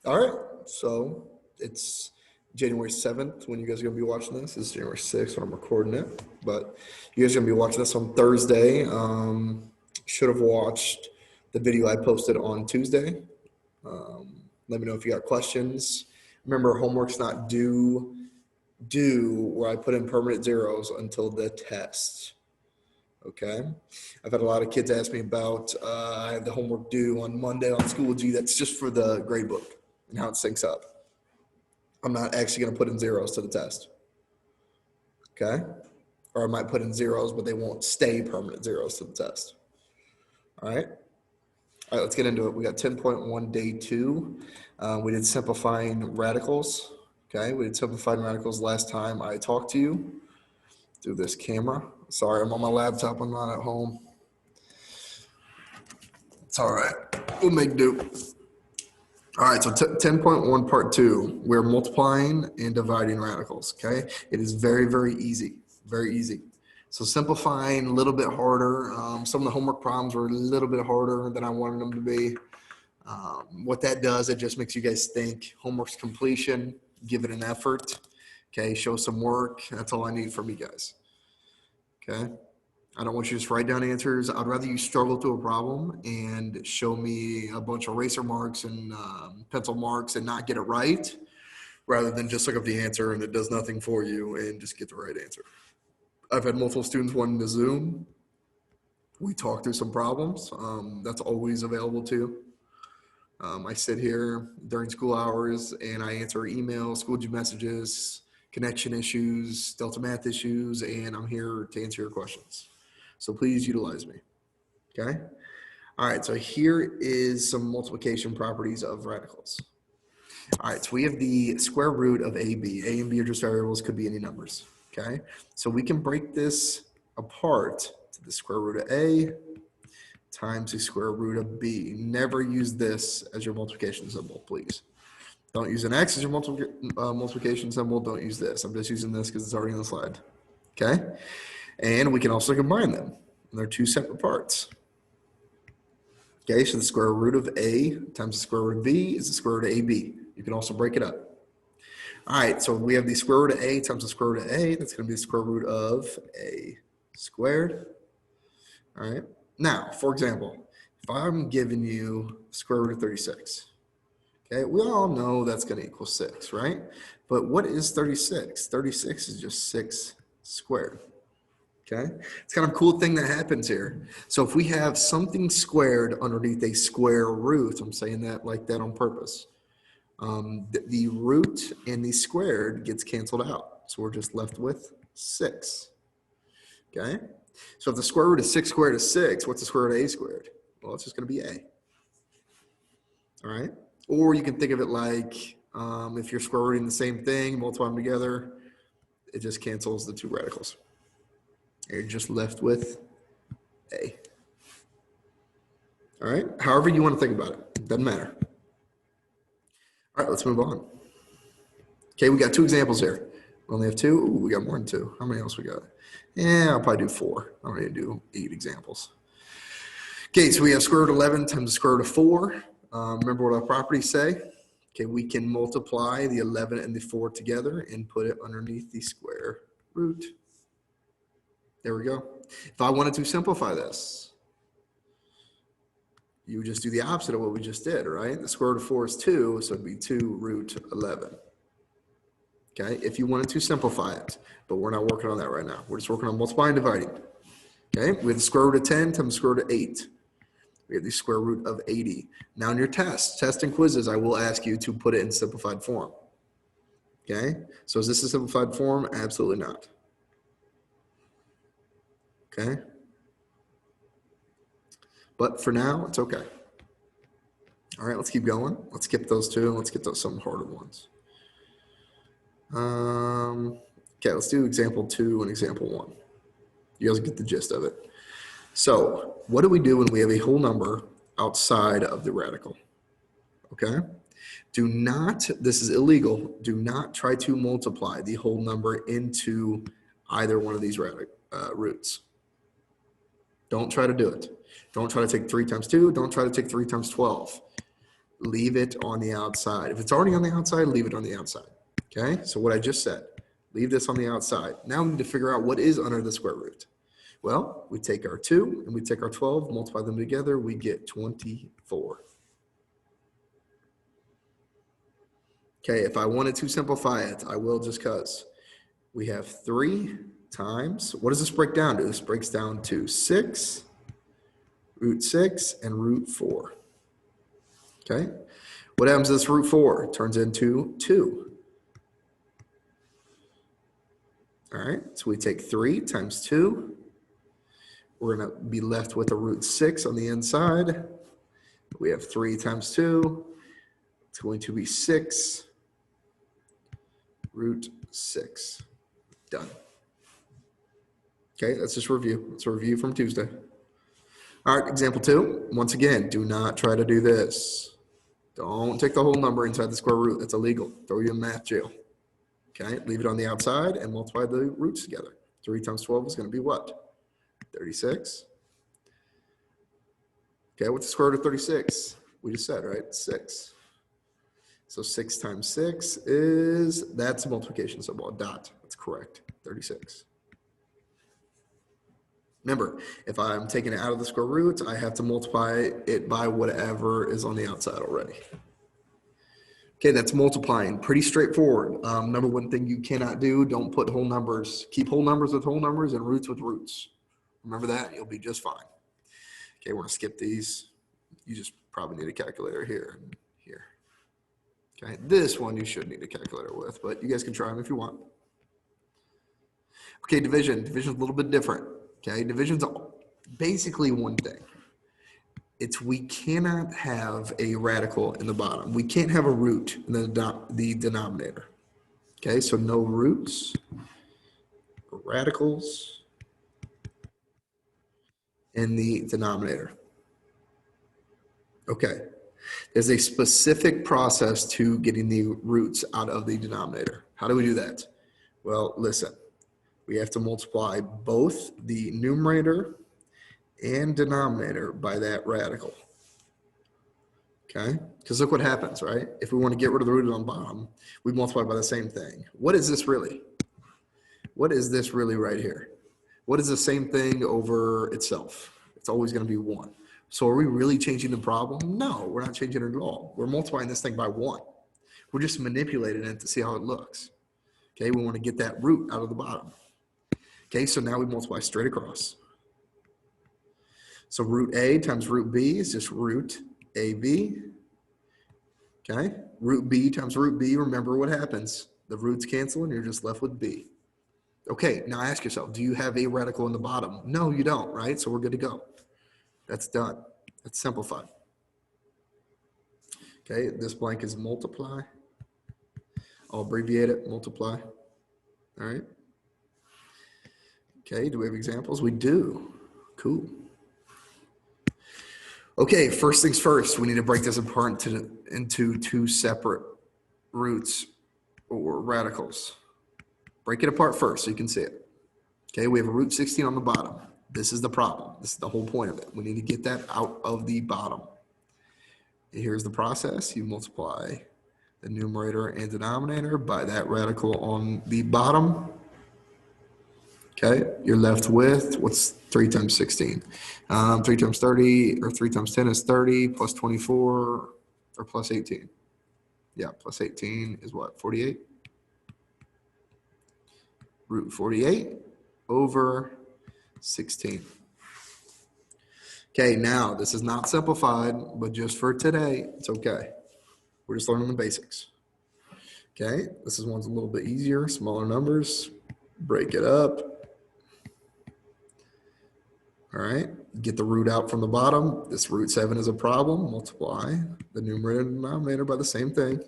All right, so it's January 7th when you guys are going to be watching this. It's January 6th when I'm recording it, but you guys are going to be watching this on Thursday. Should have watched the video I posted on Tuesday. Let me know if you got questions. Remember, homework's not due where I put in permanent zeros until the test. Okay. I've had a lot of kids ask me about I have the homework due on Monday on Schoology. That's just for the grade book and how it syncs up. I'm not actually going to put in zeros to the test. Okay. Or I might put in zeros, but they won't stay permanent zeros to the test. All right. All right, let's get into it. We got 10.1 day 2. We did simplifying radicals. Okay. We did simplifying radicals last time I talked to you through this camera. Sorry, I'm on my laptop. I'm not at home. It's all right. We'll make do. All right, so 10.1 part 2, we're multiplying and dividing radicals, okay? It is very, very easy, very easy. So simplifying a little bit harder. Some of the homework problems were a little bit harder than I wanted them to be. What that does, it just makes you guys think. Homework's completion, give it an effort, okay? Show some work. That's all I need from you guys, okay? I don't want you to just write down answers. I'd rather you struggle through a problem and show me a bunch of eraser marks and pencil marks and not get it right, rather than just look up the answer and it does nothing for you and just get the right answer. I've had multiple students wanting to Zoom. We talk through some problems. That's always available too. I sit here during school hours and I answer emails, Schoology messages, connection issues, Delta Math issues, and I'm here to answer your questions. So please utilize me, okay? All right, so here is some multiplication properties of radicals. All right, so we have the square root of AB. A and B are just variables, could be any numbers, okay? So we can break this apart to the square root of A times the square root of B. Never use this as your multiplication symbol, please. Don't use an X as your multiplication symbol. Don't use this. I'm just using this because it's already on the slide, okay? And we can also combine them. They're two separate parts. Okay, so the square root of A times the square root of B is the square root of AB. You can also break it up. All right, so we have the square root of A times the square root of A. That's going to be the square root of A squared. All right. Now, for example, if I'm giving you square root of 36, okay, we all know that's going to equal 6, right? But what is 36? 36 is just 6 squared. Okay, it's kind of a cool thing that happens here. So if we have something squared underneath a square root, I'm saying that like that on purpose, the root and the squared gets canceled out. So we're just left with 6. Okay, so if the square root of 6 squared is 6, what's the square root of A squared? Well, it's just going to be A. All right, or you can think of it like if you're square rooting the same thing, multiply them together, it just cancels the two radicals. You're just left with A. All right, however you want to think about it, doesn't matter. All right, let's move on. Okay, we got 2 examples here. We only have 2. Ooh, we got more than 2. How many else we got? Yeah, I'll probably do 4. I don't need to do 8 examples. Okay, so we have square root of 11 times the square root of 4. Remember what our properties say? Okay, we can multiply the 11 and the 4 together and put it underneath the square root. There we go. If I wanted to simplify this, you would just do the opposite of what we just did, right? The square root of 4 is 2, so it'd be 2 root 11. Okay, if you wanted to simplify it, but we're not working on that right now. We're just working on multiplying and dividing. Okay, we have the square root of 10 times the square root of 8. We have the square root of 80. Now in your test and quizzes, I will ask you to put it in simplified form. Okay, so is this a simplified form? Absolutely not. Okay, but for now, it's okay. All right, let's keep going. Let's skip those 2 and let's get those some harder ones. Okay, let's do example 2 and example 1. You guys get the gist of it. So what do we do when we have a whole number outside of the radical? Okay, do not, this is illegal, do not try to multiply the whole number into either one of these roots. Don't try to do it. Don't try to take 3 times 2. Don't try to take 3 times 12. leave it on the outside. If it's already on the outside, leave it on the outside. Okay, so what I just said, leave this on the outside. Now we need to figure out what is under the square root. Well, we take our 2 and we take our 12, multiply them together, we get 24. Okay, if I wanted to simplify it, I will, just because we have 3 times, what does this break down to? This breaks down to 6, root 6, and root 4. Okay, what happens to this root 4? It turns into 2. All right, so we take 3 times 2. We're going to be left with a root 6 on the inside. We have 3 times 2. It's going to be 6, root 6. Done. Okay, let's just review. Let's review from Tuesday. All right, example 2. Once again, do not try to do this. Don't take the whole number inside the square root. That's illegal. Throw you in math jail. Okay, leave it on the outside and multiply the roots together. 3 times 12 is going to be what? 36. Okay, what's the square root of 36? We just said, right? 6. So 6 times 6 is, that's a multiplication symbol, a dot. That's correct, 36. Remember, if I'm taking it out of the square root, I have to multiply it by whatever is on the outside already. Okay, that's multiplying. Pretty straightforward. Number one thing you cannot do, don't put whole numbers. Keep whole numbers with whole numbers and roots with roots. Remember that, you'll be just fine. Okay, we're gonna skip these. You just probably need a calculator here and here. Okay, this one you should need a calculator with, but you guys can try them if you want. Okay, division. Division's a little bit different. Okay, division's basically one thing. It's we cannot have a radical in the bottom. We can't have a root in the denominator. Okay, so no roots, radicals in the denominator. Okay, there's a specific process to getting the roots out of the denominator. How do we do that? Well, listen, we have to multiply both the numerator and denominator by that radical. Okay, because look what happens, right? If we want to get rid of the root on the bottom, we multiply by the same thing. What is this really? What is this really right here? What is the same thing over itself? It's always going to be 1. So are we really changing the problem? No, we're not changing it at all. We're multiplying this thing by 1. We're just manipulating it to see how it looks. Okay, we want to get that root out of the bottom. Okay, so now we multiply straight across. So root A times root B is just root AB. Okay, root B times root B, remember what happens. The roots cancel and you're just left with B. Okay, now ask yourself, do you have a radical in the bottom? No, you don't, right? So we're good to go. That's done. That's simplified. Okay, this blank is multiply. I'll abbreviate it, multiply. All right. Okay, do we have examples? We do. Cool. Okay, first things first, we need to break this apart into 2 separate roots or radicals. Break it apart first so you can see it. Okay, we have a root 16 on the bottom. This is the problem. This is the whole point of it. We need to get that out of the bottom. Here's the process. You multiply the numerator and denominator by that radical on the bottom. Okay, you're left with, what's 3 times 16? 3 times 30, or 3 times 10 is 30, plus 24, or plus 18. Yeah, plus 18 is what, 48? Root 48 over 16. Okay, now this is not simplified, but just for today, it's okay. We're just learning the basics. Okay, this is one's a little bit easier, smaller numbers, break it up. All right, get the root out from the bottom. This root 7 is a problem. Multiply the numerator and denominator by the same thing.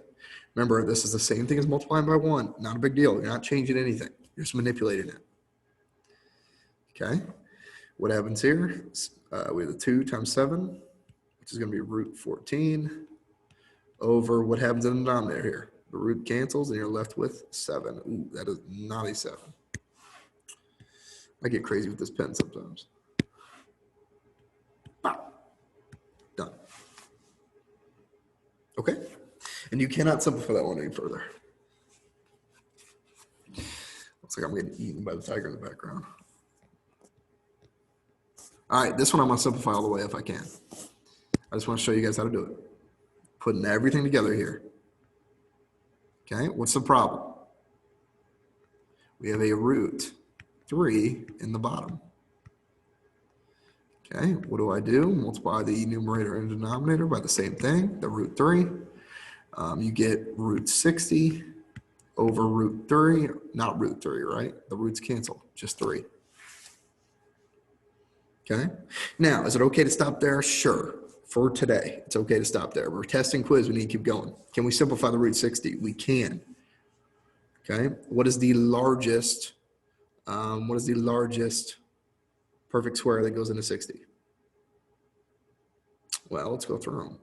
Remember, this is the same thing as multiplying by 1. Not a big deal. You're not changing anything. You're just manipulating it. Okay, what happens here? We have the 2 times 7, which is going to be root 14, over what happens in the denominator here. The root cancels, and you're left with 7. Ooh, that is not a 7. I get crazy with this pen sometimes. Done. Okay? And you cannot simplify that one any further. Looks like I'm getting eaten by the tiger in the background. All right, this one I'm gonna simplify all the way if I can. I just wanna show you guys how to do it. Putting everything together here. Okay, what's the problem? We have a root 3 in the bottom. Okay, what do? Multiply the numerator and denominator by the same thing, the root 3. You get root 60 over root 3, not root 3, right? The roots cancel, just 3. Okay, now, is it okay to stop there? Sure. For today, it's okay to stop there. We're testing quiz, we need to keep going. Can we simplify the root 60? We can. Okay, what is the largest perfect square that goes into 60? Well, let's go through them.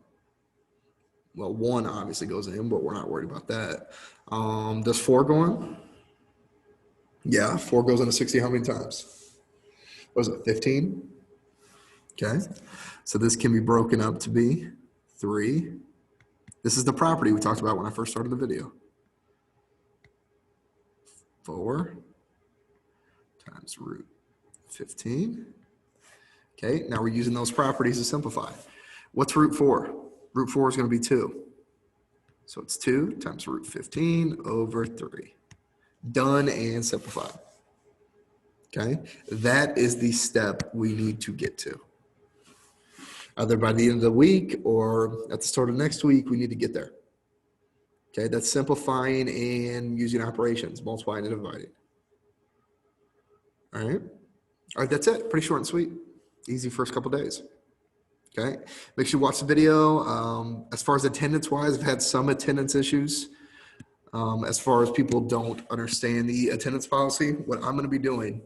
Well, 1 obviously goes in, but we're not worried about that. Does 4 go in? Yeah, 4 goes into 60 how many times? What is it, 15? Okay, so this can be broken up to be 3. This is the property we talked about when I first started the video. 4 times root 15. Okay, now we're using those properties to simplify. What's root 4? Root 4 is going to be 2. So it's 2 times root 15 over 3. Done and simplified. Okay, that is the step we need to get to. Either by the end of the week or at the start of next week, we need to get there. Okay, that's simplifying and using operations, multiplying and dividing. All right, that's it. Pretty short and sweet. Easy first couple days. Okay, make sure you watch the video. As far as attendance wise, I've had some attendance issues. As far as people don't understand the attendance policy, what I'm going to be doing,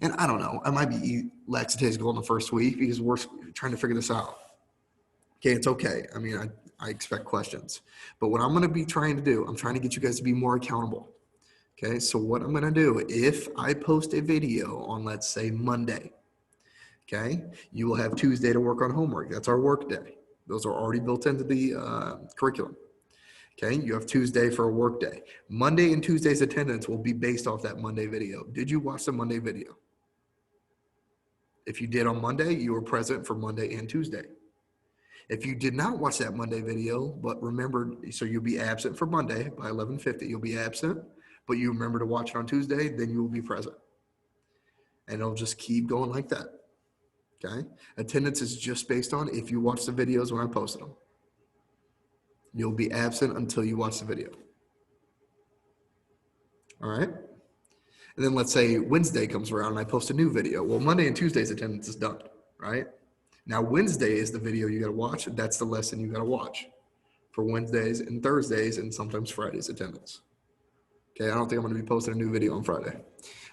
and I don't know, I might be lackadaisical in the first week because we're trying to figure this out. Okay, it's okay. I mean, I expect questions, but what I'm going to be trying to do, I'm trying to get you guys to be more accountable. Okay, so what I'm going to do, if I post a video on, let's say, Monday, okay, you will have Tuesday to work on homework. That's our work day. Those are already built into the curriculum. Okay, you have Tuesday for a work day. Monday and Tuesday's attendance will be based off that Monday video. Did you watch the Monday video? If you did on Monday, you were present for Monday and Tuesday. If you did not watch that Monday video, but remember, so you'll be absent for Monday by 11:50, you'll be absent, but you remember to watch it on Tuesday, then you will be present. And it'll just keep going like that. Okay, attendance is just based on if you watch the videos when I posted them. You'll be absent until you watch the video. All right. And then let's say Wednesday comes around and I post a new video. Well, Monday and Tuesday's attendance is done, right? Now, Wednesday is the video you got to watch. That's the lesson you got to watch for Wednesdays and Thursdays and sometimes Fridays attendance. Okay, I don't think I'm going to be posting a new video on Friday.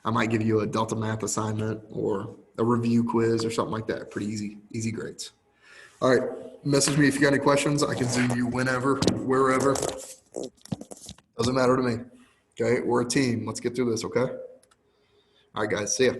I might give you a Delta Math assignment or a review quiz or something like that. Pretty easy grades. All right, message me if you got any questions. I can Zoom you whenever, wherever. Doesn't matter to me. Okay, we're a team. Let's get through this, okay? All right, guys, see ya.